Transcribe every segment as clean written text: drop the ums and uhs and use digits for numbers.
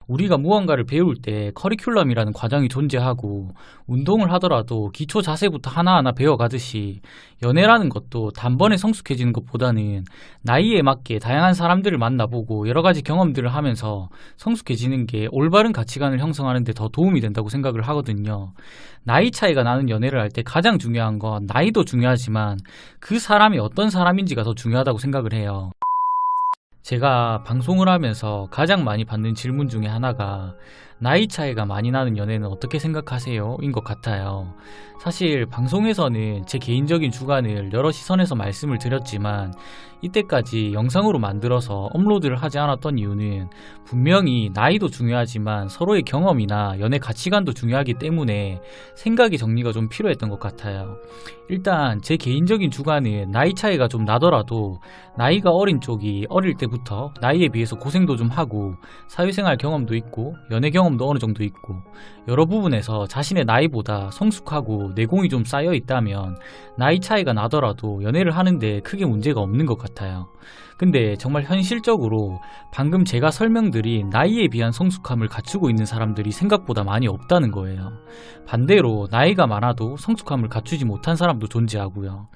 우리가 무언가를 배울 때 커리큘럼이라는 과정이 존재하고 운동을 하더라도 기초 자세부터 하나하나 배워가듯이 연애라는 것도 단번에 성숙해지는 것보다는 나이에 맞게 다양한 사람들을 만나보고 여러 가지 경험들을 하면서 성숙해지는 게 올바른 가치관을 형성하는 데 더 도움이 된다고 생각을 하거든요. 나이 차이가 나는 연애를 할 때 가장 중요한 건 나이도 중요하지만 그 사람이 어떤 사람인지가 더 중요하다고 생각을 해요. 제가 방송을 하면서 가장 많이 받는 질문 중에 하나가 나이 차이가 많이 나는 연애는 어떻게 생각하세요? 인 것 같아요. 사실 방송에서는 제 개인적인 주관을 여러 시선에서 말씀을 드렸지만 이때까지 영상으로 만들어서 업로드를 하지 않았던 이유는 분명히 나이도 중요하지만 서로의 경험이나 연애 가치관도 중요하기 때문에 생각의 정리가 좀 필요했던 것 같아요. 일단 제 개인적인 주관은 나이 차이가 좀 나더라도 나이가 어린 쪽이 어릴 때부터 나이에 비해서 고생도 좀 하고 사회생활 경험도 있고 연애 경험도 어느 정도 있고 여러 부분에서 자신의 나이보다 성숙하고 내공이 좀 쌓여 있다면 나이 차이가 나더라도 연애를 하는데 크게 문제가 없는 것 같아요. 근데 정말 현실적으로 방금 제가 설명드린 나이에 비한 성숙함을 갖추고 있는 사람들이 생각보다 많이 없다는 거예요. 반대로 나이가 많아도 성숙함을 갖추지 못한 사람도 존재하고요.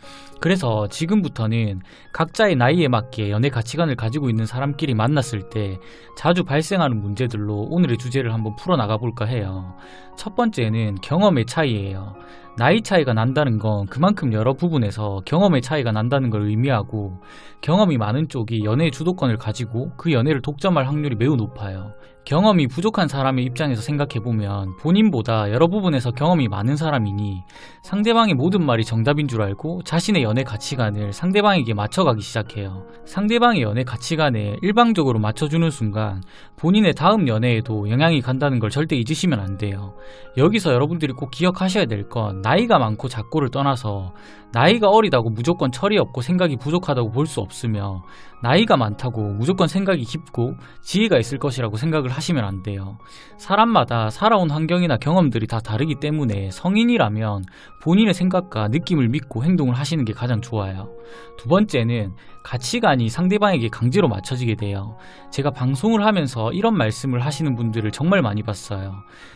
그래서 지금부터는 각자의 나이에 맞게 연애 가치관을 가지고 있는 사람끼리 만났을 때 자주 발생하는 문제들로 오늘의 주제를 한번 풀어나가 볼까 해요. 첫 번째는 경험의 차이예요. 나이 차이가 난다는 건 그만큼 여러 부분에서 경험의 차이가 난다는 걸 의미하고 경험이 많은 쪽이 연애의 주도권을 가지고 그 연애를 독점할 확률이 매우 높아요. 경험이 부족한 사람의 입장에서 생각해보면 본인보다 여러 부분에서 경험이 많은 사람이니 상대방의 모든 말이 정답인 줄 알고 자신의 연애 가치관을 상대방에게 맞춰가기 시작해요. 상대방의 연애 가치관에 일방적으로 맞춰주는 순간 본인의 다음 연애에도 영향이 간다는 걸 절대 잊으시면 안 돼요. 여기서 여러분들이 꼭 기억하셔야 될 건 나이가 많고 작고를 떠나서 나이가 어리다고 무조건 철이 없고 생각이 부족하다고 볼 수 없으며 나이가 많다고 무조건 생각이 깊고 지혜가 있을 것이라고 생각을 하시면 안 돼요. 사람마다 살아온 환경이나 경험들이 다 다르기 때문에 성인이라면 본인의 생각과 느낌을 믿고 행동을 하시는 게 가장 좋아요. 두 번째는 가치관이 상대방에게 강제로 맞춰지게 돼요. 제가 방송을 하면서 이런 말씀을 하시는 분들을 정말 많이 봤어요.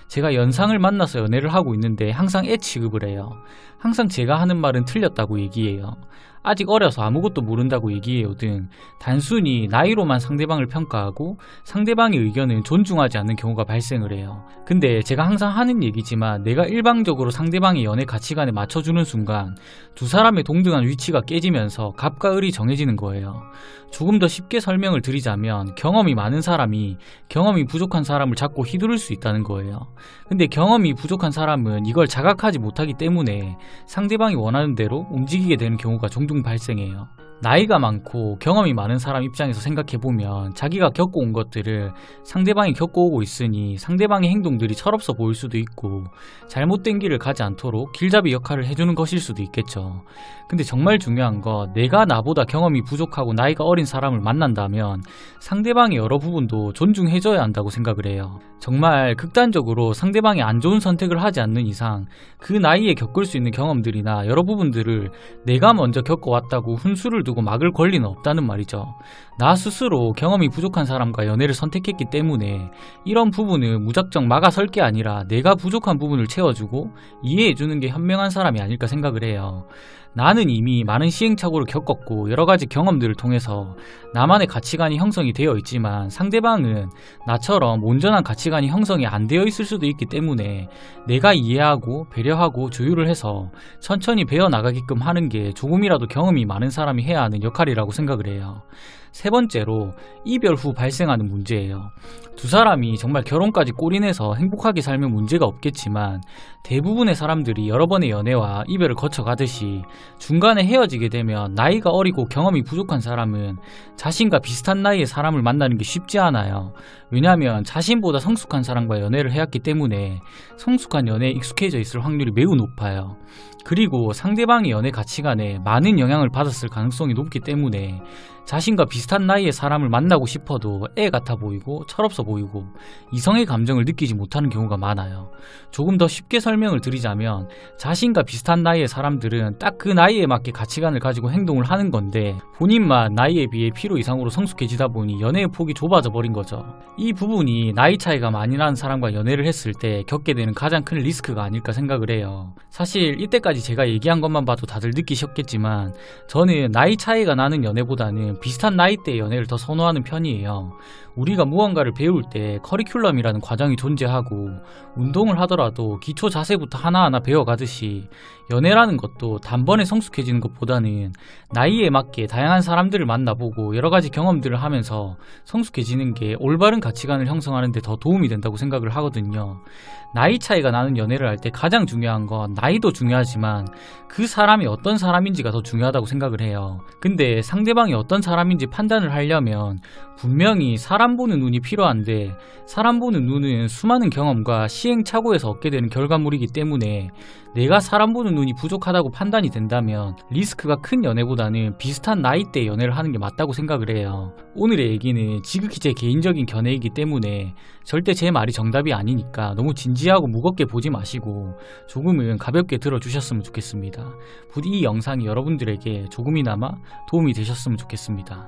제가 연상을 만나서 연애를 하고 있는데 항상 애 취급을 해요. 항상 제가 하는 말은 틀렸다고 얘기해요. 아직 어려서 아무것도 모른다고 얘기해요 등 단순히 나이로만 상대방을 평가하고 상대방의 의견을 존중하지 않는 경우가 발생을 해요. 근데 제가 항상 하는 얘기지만 내가 일방적으로 상대방의 연애 가치관에 맞춰주는 순간 두 사람의 동등한 위치가 깨지면서 갑과 을이 정해지는 거예요. 조금 더 쉽게 설명을 드리자면 경험이 많은 사람이 경험이 부족한 사람을 자꾸 휘두를 수 있다는 거예요. 근데 경험이 부족한 사람은 이걸 자각하지 못하기 때문에 상대방이 원하는 대로 움직이게 되는 경우가 종종 발생해요. 나이가 많고 경험이 많은 사람 입장에서 생각해보면 자기가 겪어온 것들을 상대방이 겪어오고 있으니 상대방의 행동들이 철없어 보일 수도 있고 잘못된 길을 가지 않도록 길잡이 역할을 해주는 것일 수도 있겠죠. 근데 정말 중요한 건 내가 나보다 경험이 부족하고 나이가 어린 사람을 만난다면 상대방의 여러 부분도 존중해줘야 한다고 생각을 해요. 정말 극단적으로 상대방이 안 좋은 선택을 하지 않는 이상 그 나이에 겪을 수 있는 경험들이나 여러 부분들을 내가 먼저 겪어왔다고 훈수를 두고 막을 권리는 없다는 말이죠. 나 스스로 경험이 부족한 사람과 연애를 선택했기 때문에 이런 부분을 무작정 막아설 게 아니라 내가 부족한 부분을 채워주고 이해해주는 게 현명한 사람이 아닐까 생각을 해요. 나는 이미 많은 시행착오를 겪었고 여러가지 경험들을 통해서 나만의 가치관이 형성이 되어 있지만 상대방은 나처럼 온전한 가치관이 형성이 안 되어 있을 수도 있기 때문에 내가 이해하고 배려하고 조율을 해서 천천히 배워나가게끔 하는 게 조금이라도 경험이 많은 사람이 해야 하는 역할이라고 생각을 해요. 세 번째로 이별 후 발생하는 문제예요. 두 사람이 정말 결혼까지 골인해서 행복하게 살면 문제가 없겠지만 대부분의 사람들이 여러 번의 연애와 이별을 거쳐가듯이 중간에 헤어지게 되면 나이가 어리고 경험이 부족한 사람은 자신과 비슷한 나이의 사람을 만나는 게 쉽지 않아요. 왜냐하면 자신보다 성숙한 사람과 연애를 해왔기 때문에 성숙한 연애에 익숙해져 있을 확률이 매우 높아요. 그리고 상대방의 연애 가치관에 많은 영향을 받았을 가능성이 높기 때문에 자신과 비슷한 나이의 사람을 만나고 싶어도 애 같아 보이고 철없어 보이고 이성의 감정을 느끼지 못하는 경우가 많아요. 조금 더 쉽게 설명을 드리자면 자신과 비슷한 나이의 사람들은 딱 그 나이에 맞게 가치관을 가지고 행동을 하는 건데 본인만 나이에 비해 필요 이상으로 성숙해지다 보니 연애의 폭이 좁아져 버린 거죠. 이 부분이 나이 차이가 많이 나는 사람과 연애를 했을 때 겪게 되는 가장 큰 리스크가 아닐까 생각을 해요. 사실 이때까지 제가 얘기한 것만 봐도 다들 느끼셨겠지만 저는 나이 차이가 나는 연애보다는 비슷한 나이대의 연애를 더 선호하는 편이에요. 우리가 무언가를 배울 때 커리큘럼이라는 과정이 존재하고 운동을 하더라도 기초 자세부터 하나하나 배워가듯이 연애라는 것도 단번에 성숙해지는 것보다는 나이에 맞게 다양한 사람들을 만나보고 여러 가지 경험들을 하면서 성숙해지는 게 올바른 가치관을 형성하는 데 더 도움이 된다고 생각을 하거든요. 나이 차이가 나는 연애를 할 때 가장 중요한 건 나이도 중요하지만 그 사람이 어떤 사람인지가 더 중요하다고 생각을 해요. 근데 상대방이 어떤 사람인지 판단을 하려면 분명히 사람 보는 눈이 필요한데 사람 보는 눈은 수많은 경험과 시행착오에서 얻게 되는 결과물이기 때문에 내가 사람 보는 눈이 부족하다고 판단이 된다면 리스크가 큰 연애보다는 비슷한 나이대 연애를 하는 게 맞다고 생각을 해요. 오늘의 얘기는 지극히 제 개인적인 견해이기 때문에 절대 제 말이 정답이 아니니까 너무 진지하고 무겁게 보지 마시고 조금은 가볍게 들어주셨으면 좋겠습니다. 부디 이 영상이 여러분들에게 조금이나마 도움이 되셨으면 좋겠습니다.